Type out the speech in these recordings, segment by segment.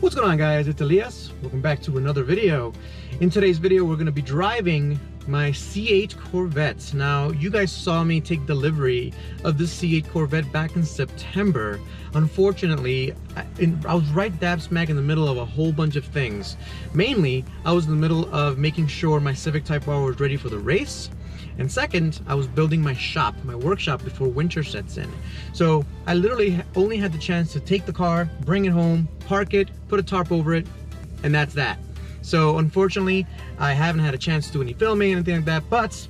What's going on, guys? It's Elias. Welcome back to another video. In today's video, we're going to be driving my C8 Corvette. Now, you guys saw me take delivery of this C8 Corvette back in September. Unfortunately, I was right dab smack in the middle of a whole bunch of things. Mainly, I was in the middle of making sure my Civic Type R was ready for the race. And second, I was building my shop, my workshop, before winter sets in. So I literally only had the chance to take the car, bring it home, park it, put a tarp over it, and that's that. So unfortunately, I haven't had a chance to do any filming or anything like that, but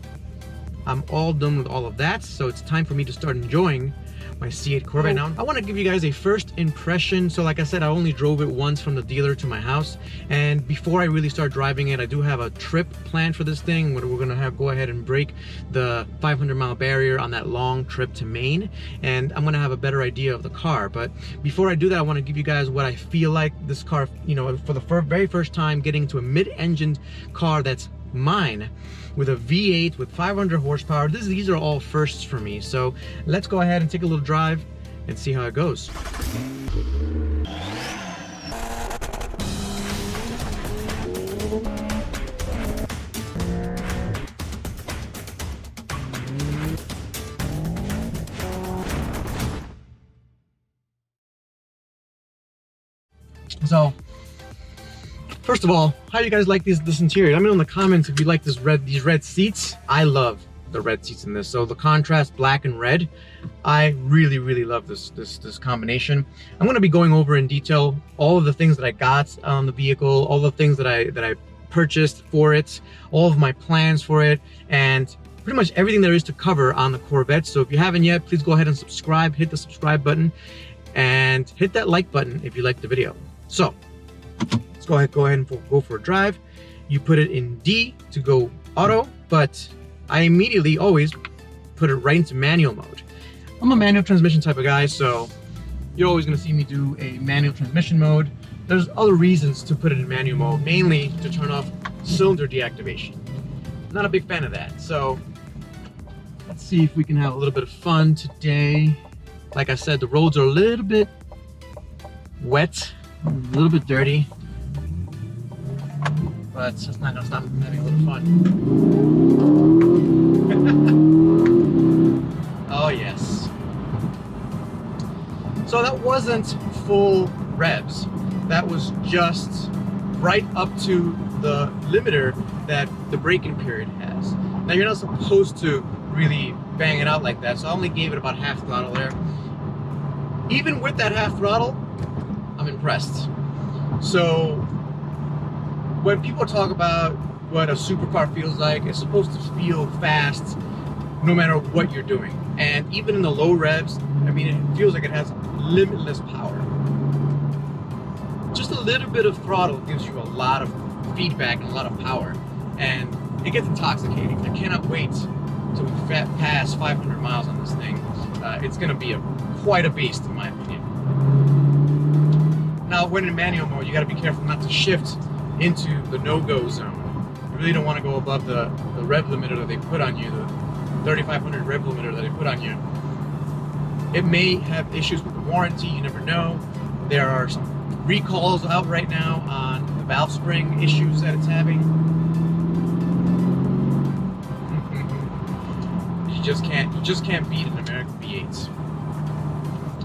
I'm all done with all of that. So it's time for me to start enjoying my C8 Corvette. Now, I want to give you guys a first impression. So like I said, I only drove it once from the dealer to my house, and before I really start driving it, I do have a trip planned for this thing where we're gonna go ahead and break the 500-mile barrier on that long trip to Maine, and I'm gonna have a better idea of the car. But before I do that, I want to give you guys what I feel like this car, you know, for the very first time getting to a mid-engined car that's mine, with a V8 with 500 horsepower. These are all firsts for me. So let's go ahead and take a little drive and see how it goes. So first of all, how do you guys like this interior? Let me know in the comments if you like these red seats. I love the red seats in this. So the contrast black and red, I really love this combination. I'm going to be going over in detail all of the things that I got on the vehicle, all the things that I purchased for it, all of my plans for it, and pretty much everything there is to cover on the Corvette. So if you haven't yet, please go ahead and subscribe, hit the subscribe button, and hit that like button if you liked the video. So let's go ahead and go for a drive. You put it in D to go auto, but I immediately always put it right into manual mode. I'm a manual transmission type of guy, so you're always going to see me do a manual transmission mode. There's other reasons to put it in manual mode, mainly to turn off cylinder deactivation. Not a big fan of that, so let's see if we can have a little bit of fun today. Like I said, the roads are a little bit wet, a little bit dirty, but it's not gonna stop me from having a little fun. Oh yes. So that wasn't full revs. That was just right up to the limiter that the braking period has. Now you're not supposed to really bang it out like that, so I only gave it about half throttle there. Even with that half throttle, I'm impressed. So when people talk about what a supercar feels like, it's supposed to feel fast no matter what you're doing. And even in the low revs, I mean, it feels like it has limitless power. Just a little bit of throttle gives you a lot of feedback and a lot of power, and it gets intoxicating. I cannot wait till we pass 500 miles on this thing. It's gonna be quite a beast in my opinion. Now, when in manual mode, you gotta be careful not to shift into the no-go zone. You really don't want to go above the rev limiter that they put on you, the 3500 rev limiter that they put on you. It may have issues with the warranty, you never know. There are some recalls out right now on the valve spring issues that it's having. You just can't beat an American V8.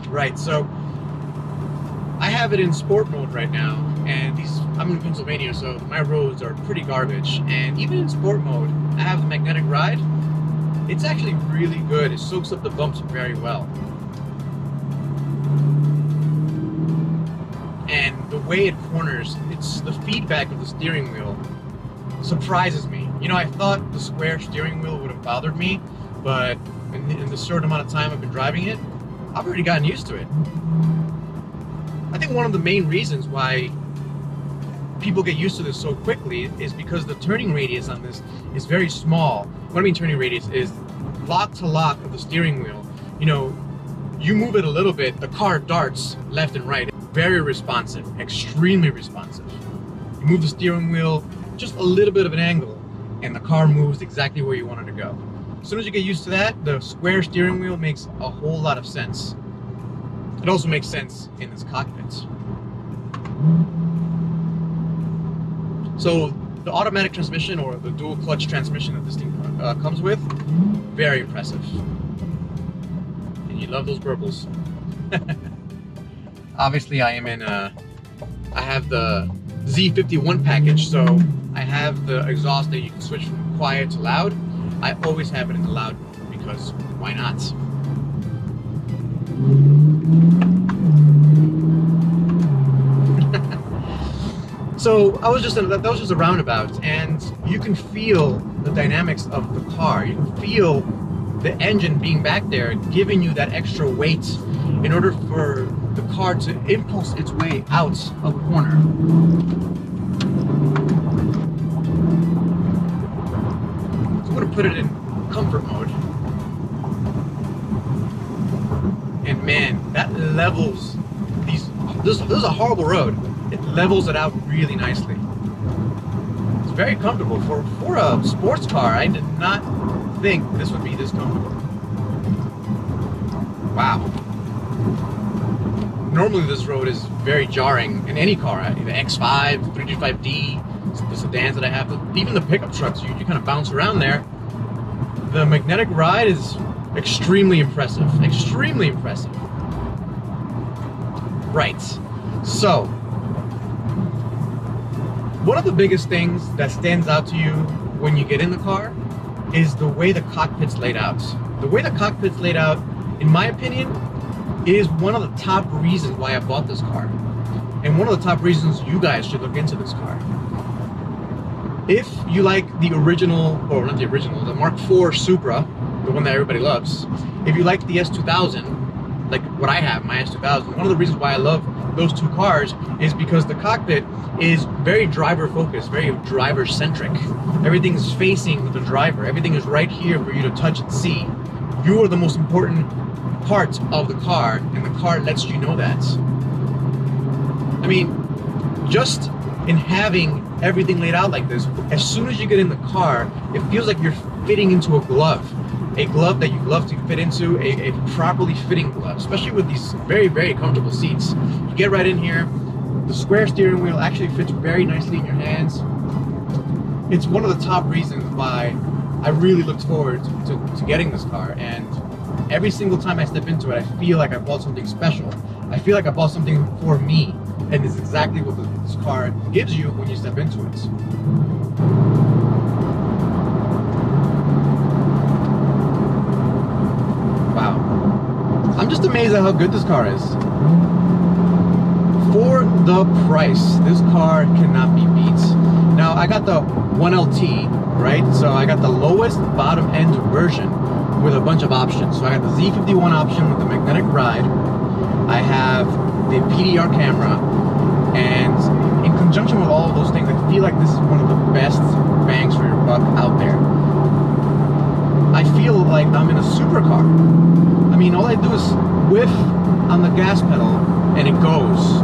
Right, so I have it in sport mode right now, and I'm in Pennsylvania, so my roads are pretty garbage. And even in sport mode, I have the magnetic ride. It's actually really good. It soaks up the bumps very well. And the way it corners, it's the feedback of the steering wheel surprises me. You know, I thought the square steering wheel would have bothered me, but in the short amount of time I've been driving it, I've already gotten used to it. I think one of the main reasons why people get used to this so quickly is because the turning radius on this is very small. What I mean turning radius is lock to lock of the steering wheel. You know, you move it a little bit, the car darts left and right. Very responsive, extremely responsive. You move the steering wheel just a little bit of an angle, and the car moves exactly where you want it to go. As soon as you get used to that, the square steering wheel makes a whole lot of sense. It also makes sense in this cockpit. So the automatic transmission or the dual clutch transmission that this thing comes with, very impressive. And you love those burbles. Obviously I am in I have the Z51 package, so I have the exhaust that you can switch from quiet to loud. I always have it in the loud because why not? So that was just a roundabout, and you can feel the dynamics of the car. You can feel the engine being back there, giving you that extra weight in order for the car to impulse its way out of the corner. So I'm going to put it in comfort mode. And man, that levels these. This is a horrible road. It levels it out really nicely. It's very comfortable. For a sports car, I did not think this would be this comfortable. Wow. Normally this road is very jarring in any car. The X5, 325D, the sedans that I have, even the pickup trucks, you kind of bounce around there. The magnetic ride is extremely impressive. Extremely impressive. Right. So, one of the biggest things that stands out to you when you get in the car is the way the cockpit's laid out. The way the cockpit's laid out, in my opinion, is one of the top reasons why I bought this car. And one of the top reasons you guys should look into this car. If you like the original, or not the original, the Mark IV Supra, the one that everybody loves, if you like the S2000, like what I have, my S2000, one of the reasons why I love those two cars is because the cockpit is very driver focused, very driver centric. Everything is facing the driver. Everything is right here for you to touch and see. You are the most important part of the car, and the car lets you know that. I mean, just in having everything laid out like this, as soon as you get in the car, it feels like you're fitting into a glove that you love to fit into, a properly fitting glove, especially with these very, very comfortable seats. You get right in here, the square steering wheel actually fits very nicely in your hands. It's one of the top reasons why I really looked forward to getting this car, and every single time I step into it, I feel like I bought something special. I feel like I bought something for me, and it's exactly what this car gives you when you step into it. I'm just amazed at how good this car is. For the price, this car cannot be beat. Now, I got the 1LT, right? So I got the lowest bottom end version with a bunch of options. So I got the Z51 option with the magnetic ride. I have the PDR camera, and in conjunction with all of those things, I feel like this is one of the best bangs for your buck out there. I feel like I'm in a supercar. I mean, all I do is whiff on the gas pedal and it goes.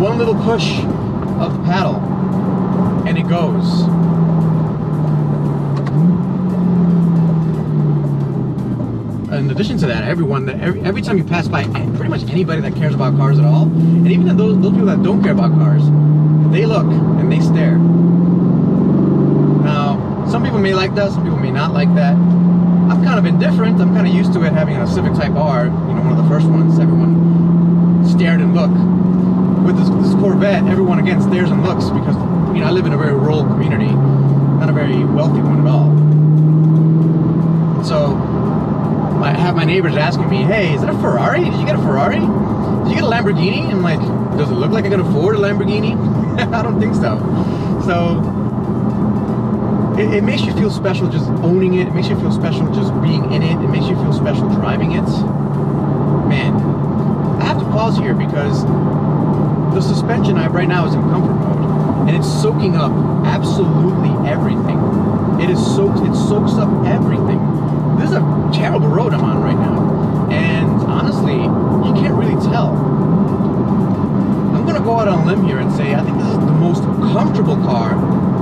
One little push of the paddle and it goes. In addition to that, every time you pass by pretty much anybody that cares about cars at all, and even those people that don't care about cars, they look and they stare. Now, some people may like that, some people may not like that. I'm kind of indifferent. I'm kind of used to it, having a Civic Type R, one of the first ones. Everyone stared and looked. With this Corvette, everyone again stares and looks because I live in a very rural community, not a very wealthy one at all. So I have my neighbors asking me, "Hey, is that a Ferrari? Did you get a Ferrari? Did you get a Lamborghini?" I'm like, "Does it look like I can afford a Lamborghini?" I don't think so. So it makes you feel special just owning it. It makes you feel special just being in it. It makes you feel special driving it. Man, I have to pause here because the suspension I have right now is in comfort mode, and it's soaking up absolutely everything. It soaks up everything. This is a terrible road I'm on right now, and honestly, you can't really tell. I'm gonna go out on a limb here and say I think this is the most comfortable car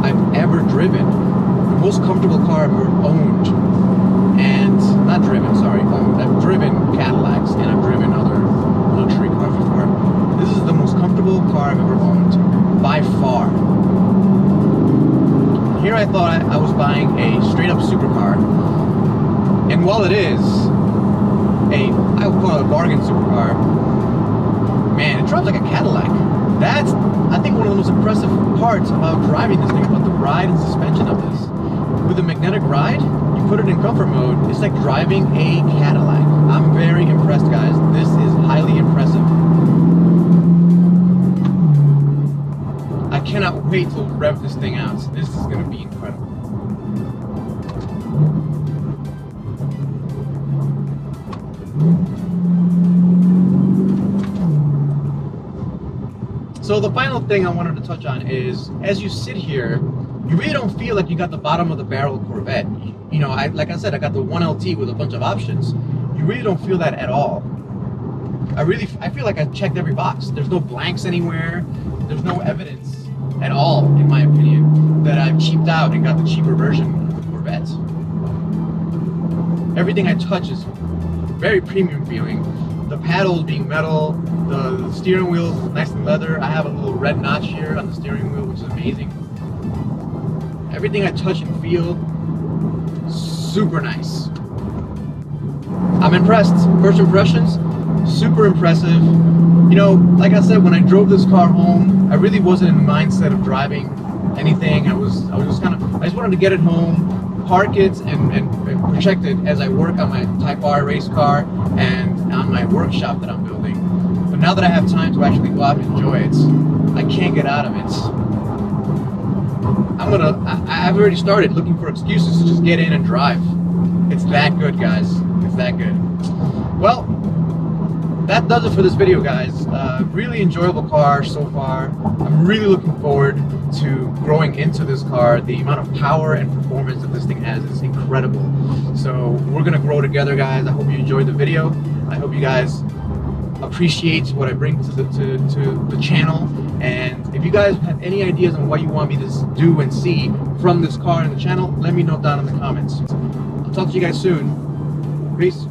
I've ever driven. The most comfortable car I've ever owned. And, not driven, sorry, owned. I've driven Cadillacs and I've driven other luxury cars before. This is the most comfortable car I've I thought I was buying a straight up supercar. And while it is I would call it a bargain supercar, man, it drives like a Cadillac. That's, I think, one of the most impressive parts about driving this thing, about the ride and suspension of this. With a magnetic ride, you put it in comfort mode, it's like driving a Cadillac. I'm very impressed, guys. This is highly impressive. I cannot wait to rev this thing out. This is going to be incredible. So the final thing I wanted to touch on is, as you sit here, you really don't feel like you got the bottom of the barrel Corvette. You know, like I said, I got the 1LT with a bunch of options. You really don't feel that at all. I feel like I checked every box. There's no blanks anywhere. There's no evidence at all, in my opinion, that I've cheaped out and got the cheaper version of the Corvette. Everything I touch is very premium feeling. The paddles being metal, the steering wheel is nice and leather. I have a little red notch here on the steering wheel, which is amazing. Everything I touch and feel, super nice. I'm impressed. First impressions, super impressive. You know, like I said, when I drove this car home, I really wasn't in the mindset of driving anything. I was just I just wanted to get it home, park it, and protect it as I work on my Type R race car and on my workshop that I'm building. But now that I have time to actually go out and enjoy it, I can't get out of it. I've already started looking for excuses to just get in and drive. It's that good, guys. It's that good. Well, that does it for this video, guys. Really enjoyable car so far. I'm really looking forward to growing into this car. The amount of power and performance that this thing has is incredible. So we're gonna grow together, guys. I hope you enjoyed the video. I hope you guys appreciate what I bring to the channel. And if you guys have any ideas on what you want me to do and see from this car in the channel, let me know down in the comments. I'll talk to you guys soon. Peace.